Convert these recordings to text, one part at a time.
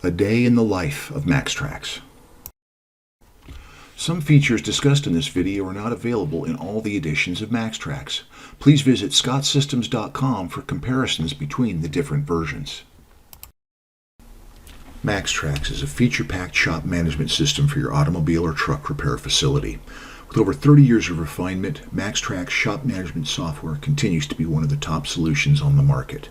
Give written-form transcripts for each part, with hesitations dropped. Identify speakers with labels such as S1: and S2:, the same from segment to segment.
S1: A day in the life of MaxxTraxx. Some features discussed in this video are not available in all the editions of MaxxTraxx. Please visit scottsystems.com for comparisons between the different versions. MaxxTraxx is a feature-packed shop management system for your automobile or truck repair facility. With over 30 years of refinement, MaxxTraxx shop management software continues to be one of the top solutions on the market.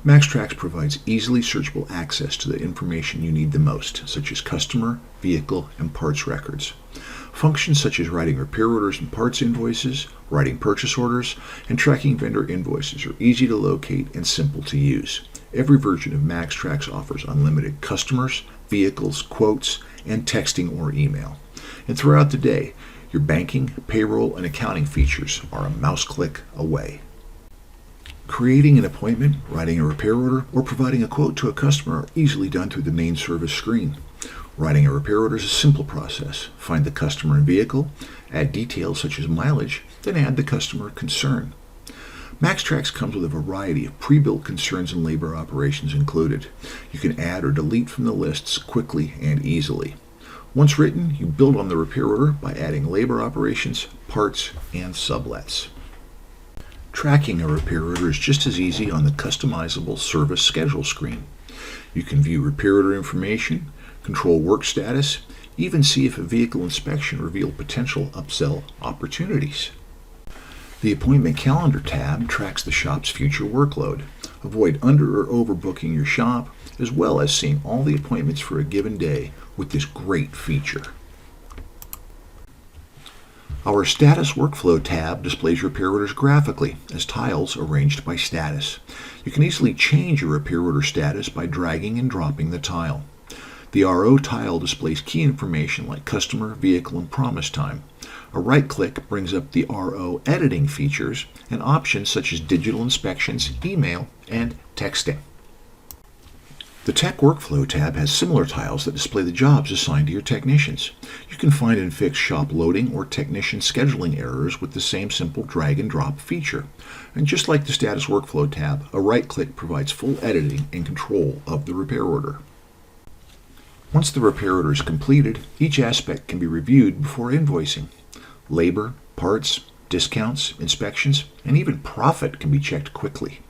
S1: MaxxTraxx provides easily searchable access to the information you need the most, such as customer, vehicle, and parts records. Functions such as writing repair orders and parts invoices, writing purchase orders, and tracking vendor invoices are easy to locate and simple to use. Every version of MaxxTraxx offers unlimited customers, vehicles, quotes, and texting or email. And throughout the day, your banking, payroll, and accounting features are a mouse click away. Creating an appointment, writing a repair order, or providing a quote to a customer are easily done through the main service screen. Writing a repair order is a simple process. Find the customer and vehicle, add details such as mileage, then add the customer concern. MaxxTraxx comes with a variety of pre-built concerns and labor operations included. You can add or delete from the lists quickly and easily. Once written, you build on the repair order by adding labor operations, parts, and sublets. Tracking a repair order is just as easy on the customizable service schedule screen. You can view repair order information, control work status, even see if a vehicle inspection revealed potential upsell opportunities. The Appointment Calendar tab tracks the shop's future workload. Avoid under or overbooking your shop, as well as seeing all the appointments for a given day with this great feature. Our Status Workflow tab displays repair orders graphically as tiles arranged by status. You can easily change your repair order status by dragging and dropping the tile. The RO tile displays key information like customer, vehicle, and promise time. A right-click brings up the RO editing features and options such as digital inspections, email, and texting. The Tech Workflow tab has similar tiles that display the jobs assigned to your technicians. You can find and fix shop loading or technician scheduling errors with the same simple drag and drop feature. And just like the Status Workflow tab, a right-click provides full editing and control of the repair order. Once the repair order is completed, each aspect can be reviewed before invoicing. Labor, parts, discounts, inspections, and even profit can be checked quickly.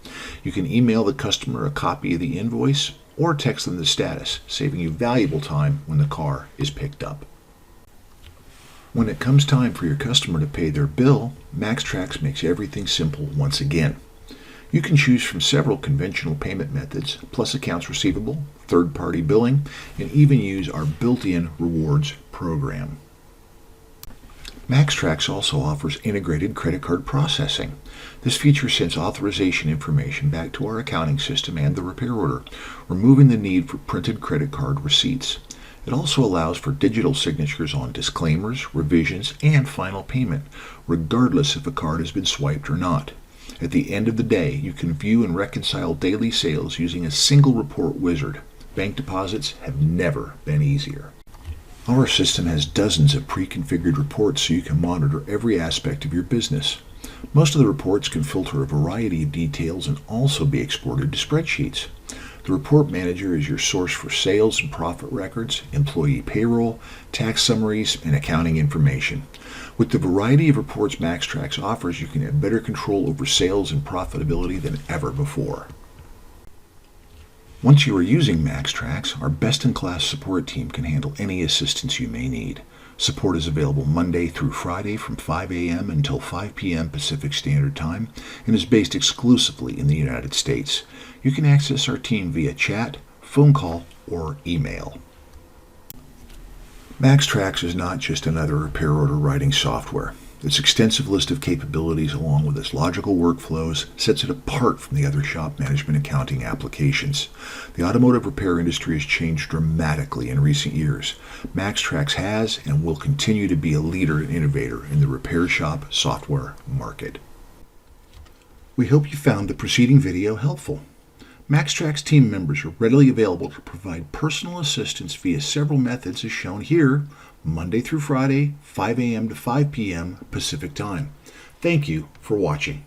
S1: You can email the customer a copy of the invoice or text them the status, saving you valuable time when the car is picked up. When it comes time for your customer to pay their bill, MaxxTraxx makes everything simple once again. You can choose from several conventional payment methods, plus accounts receivable, third-party billing, and even use our built-in rewards program. MaxxTraxx also offers integrated credit card processing. This feature sends authorization information back to our accounting system and the repair order, removing the need for printed credit card receipts. It also allows for digital signatures on disclaimers, revisions, and final payment, regardless if a card has been swiped or not. At the end of the day, you can view and reconcile daily sales using a single report wizard. Bank deposits have never been easier. Our system has dozens of pre-configured reports so you can monitor every aspect of your business. Most of the reports can filter a variety of details and also be exported to spreadsheets. The Report Manager is your source for sales and profit records, employee payroll, tax summaries, and accounting information. With the variety of reports MaxxTraxx offers, you can have better control over sales and profitability than ever before. Once you are using MaxxTraxx, our best-in-class support team can handle any assistance you may need. Support is available Monday through Friday from 5 a.m. until 5 p.m. Pacific Standard Time and is based exclusively in the United States. You can access our team via chat, phone call, or email. MaxxTraxx is not just another repair order writing software. Its extensive list of capabilities, along with its logical workflows, sets it apart from the other shop management accounting applications. The automotive repair industry has changed dramatically in recent years. MaxxTraxx has and will continue to be a leader and innovator in the repair shop software market. We hope you found the preceding video helpful. MaxxTraxx team members are readily available to provide personal assistance via several methods as shown here, Monday through Friday, 5 a.m. to 5 p.m. Pacific Time. Thank you for watching.